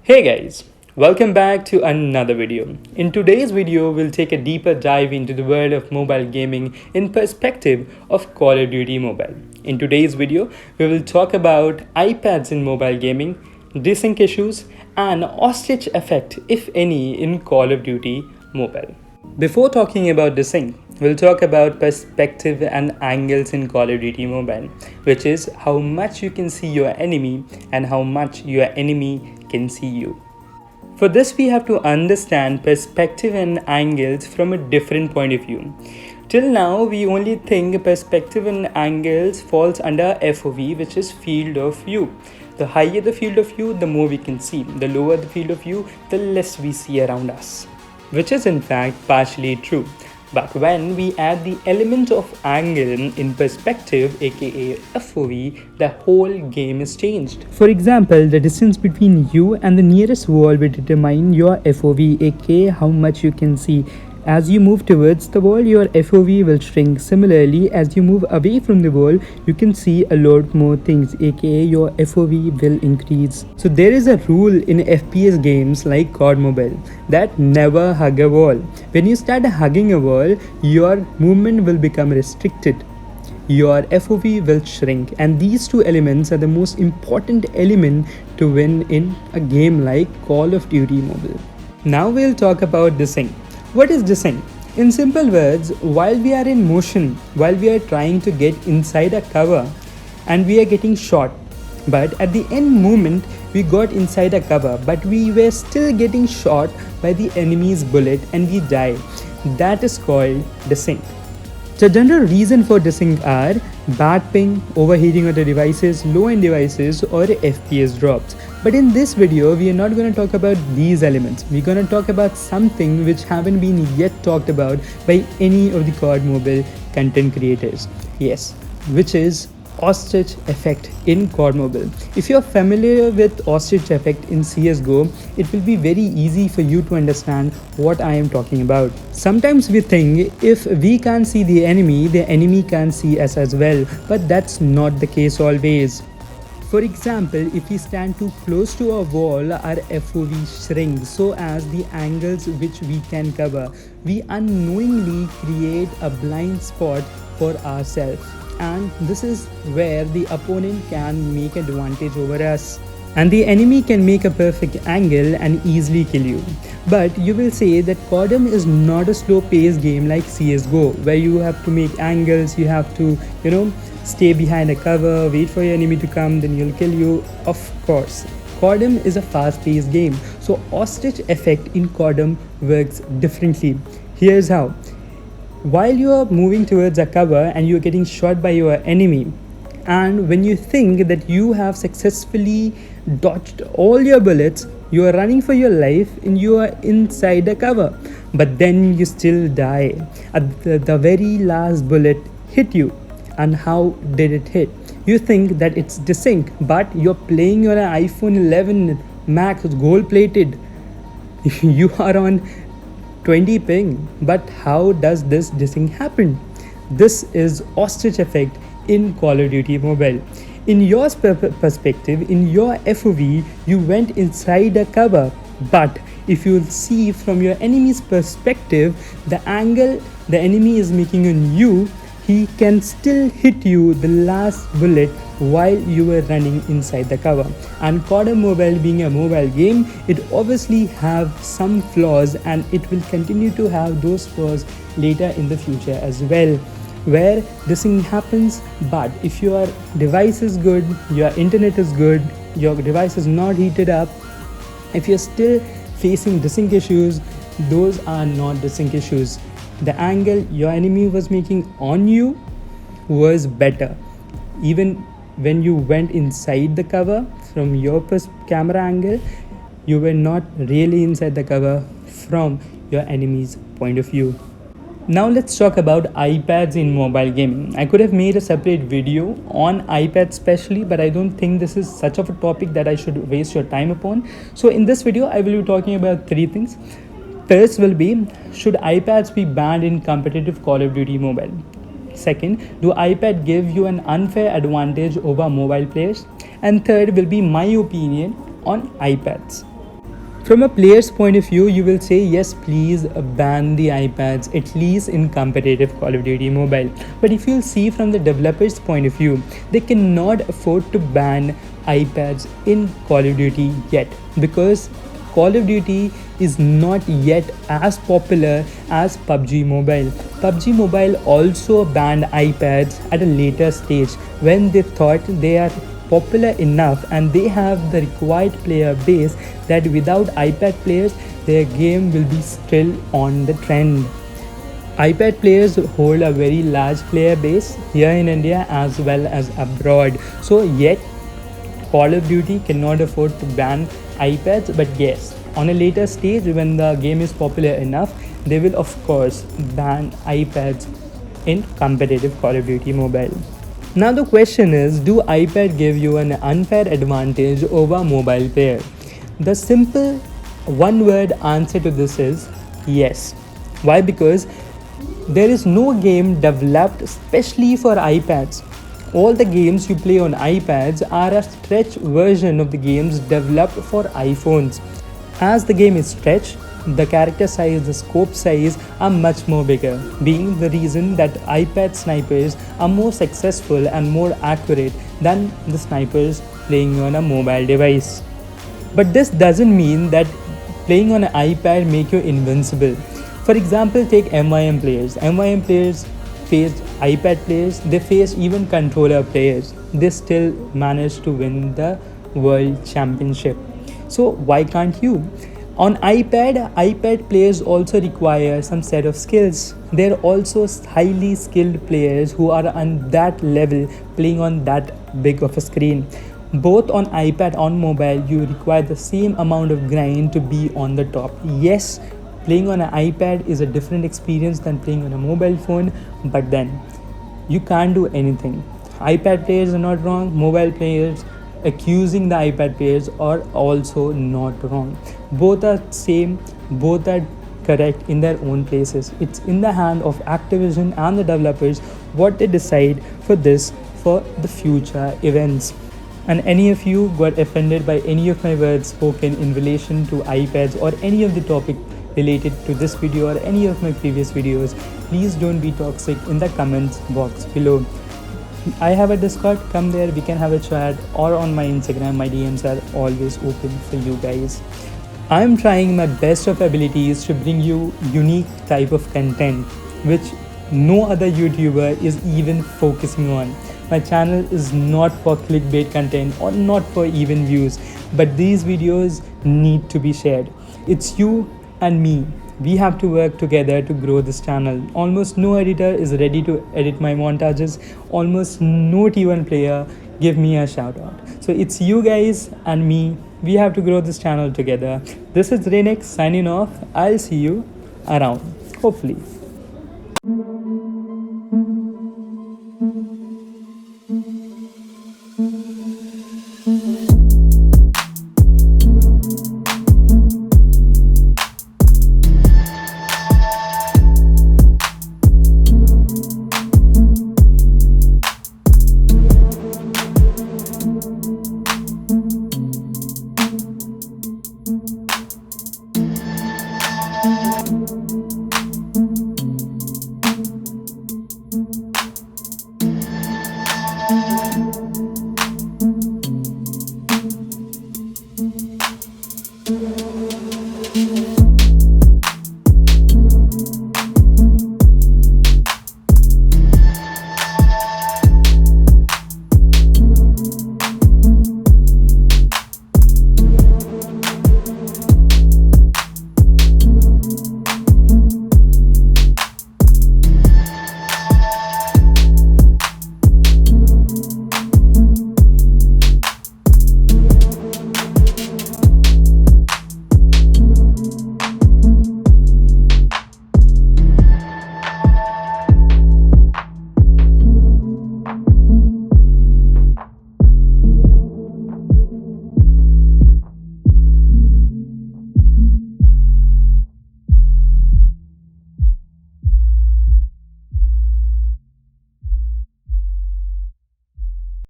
Hey guys, welcome back to another video. In today's video, we'll take a deeper dive into the world of mobile gaming in perspective of Call of Duty Mobile. In today's video, we will talk about iPads in mobile gaming, desync issues, and Ostrich Effect, if any, in Call of Duty Mobile. Before talking about desync, we'll talk about perspective and angles in Call of Duty Mobile, which is how much you can see your enemy and how much your enemy can see you. For this, we have to understand perspective and angles from a different point of view. Till now, we only think perspective and angles falls under FOV, which is field of view. The higher the field of view, the more we can see. The lower the field of view, the less we see around us, which is in fact partially true. But when we add the element of angle in perspective, aka FOV, the whole game is changed. For example, the distance between you and the nearest wall will determine your FOV, aka how much you can see. As you move towards the wall, your FOV will shrink. Similarly, as you move away from the wall, you can see a lot more things, aka your FOV will increase. So there is a rule in FPS games like COD Mobile that never hug a wall. When you start hugging a wall, your movement will become restricted. Your FOV will shrink, and these two elements are the most important element to win in a game like Call of Duty Mobile. Now we'll talk about desync. What is desync? In simple words, while we are in motion, while we are trying to get inside a cover and we are getting shot, but at the end moment we got inside a cover, but we were still getting shot by the enemy's bullet and we died. That is called desync. The general reason for desync are bad ping, overheating of the devices, low-end devices, or FPS drops. But in this video, we are not going to talk about these elements. We're going to talk about something which haven't been yet talked about by any of the COD Mobile content creators. Yes, which is Ostrich Effect in COD Mobile. If you're familiar with Ostrich Effect in CSGO, it will be very easy for you to understand what I am talking about. Sometimes we think if we can't see the enemy can't see us as well, but that's not the case always. For example, if we stand too close to a wall, our FOV shrinks so as the angles which we can cover. We unknowingly create a blind spot for ourselves. And this is where the opponent can make advantage over us. And the enemy can make a perfect angle and easily kill you. But you will say that Codm is not a slow-paced game like CSGO, where you have to make angles, you have to, stay behind a cover, wait for your enemy to come, then he'll kill you. Of course, Codm is a fast-paced game. So Ostrich Effect in Codm works differently. Here's how. While you are moving towards a cover and you're getting shot by your enemy, and when you think that you have successfully dodged all your bullets, you are running for your life and you are inside the cover, but then you still die. The very last bullet hit you. And how did it hit? You think that it's desync, but you're playing on an iPhone 11 Max gold plated. You are on 20 ping. But how does this desync happen? This is Ostrich Effect in Call of Duty Mobile. In your perspective, in your FOV, you went inside a cover, but if you see from your enemy's perspective, the angle the enemy is making on you, he can still hit you the last bullet while you were running inside the cover. And Codm Mobile being a mobile game, it obviously have some flaws and it will continue to have those flaws later in the future as well, where this thing happens. But if your device is good, your internet is good, your device is not heated up, if you're still facing desync issues, those are not desync issues. The angle your enemy was making on you was better. Even when you went inside the cover, from your camera angle, you were not really inside the cover from your enemy's point of view. Now let's talk about iPads in mobile gaming. I could have made a separate video on iPads especially, but I don't think this is such of a topic that I should waste your time upon. So in this video, I will be talking about three things. First will be, should iPads be banned in competitive Call of Duty Mobile? Second, do iPad give you an unfair advantage over mobile players? And third will be my opinion on iPads. From a player's point of view, you will say, yes, please ban the iPads, at least in competitive Call of Duty Mobile. But if you'll see from the developer's point of view, they cannot afford to ban iPads in Call of Duty yet, because Call of Duty is not yet as popular as PUBG Mobile. PUBG Mobile also banned iPads at a later stage when they thought they are popular enough and they have the required player base that without iPad players their game will be still on the trend. iPad players hold a very large player base here in India as well as abroad. So yet Call of Duty cannot afford to ban iPads, but yes, on a later stage when the game is popular enough, they will of course ban iPads in competitive Call of Duty Mobile. Now the question is, do iPad give you an unfair advantage over mobile player? The simple one word answer to this is yes. Why? Because there is no game developed specially for iPads. All the games you play on iPads are a stretch version of the games developed for iPhones. As the game is stretched, the character size, the scope size are much more bigger, being the reason that iPad snipers are more successful and more accurate than the snipers playing on a mobile device. But this doesn't mean that playing on an iPad make you invincible. For example, take MYM players. MYM players faced iPad players, they faced even controller players. They still managed to win the world championship. So why can't you? On iPad players also require some set of skills. They're also highly skilled players who are on that level playing on that big of a screen. Both on iPad on mobile, you require the same amount of grind to be on the top. Yes, playing on an iPad is a different experience than playing on a mobile phone, but then you can't do anything. iPad players are not wrong, mobile players accusing the iPad players are also not wrong. Both are same, both are correct in their own places. It's in the hand of Activision and the developers what they decide for this for the future events. And any of you got offended by any of my words spoken in relation to iPads or any of the topic related to this video or any of my previous videos, please don't be toxic in the comments box below. I have a Discord, come there, we can have a chat, or on my Instagram, my DMs are always open for you guys. I'm trying my best of abilities to bring you unique type of content which no other YouTuber is even focusing on. My channel is not for clickbait content or not for even views, but these videos need to be shared. It's you and me. We have to work together to grow this channel. Almost no editor is ready to edit my montages. Almost no T1 player give me a shout out. So it's you guys and me. We have to grow this channel together. This is RainX signing off. I'll see you around, hopefully.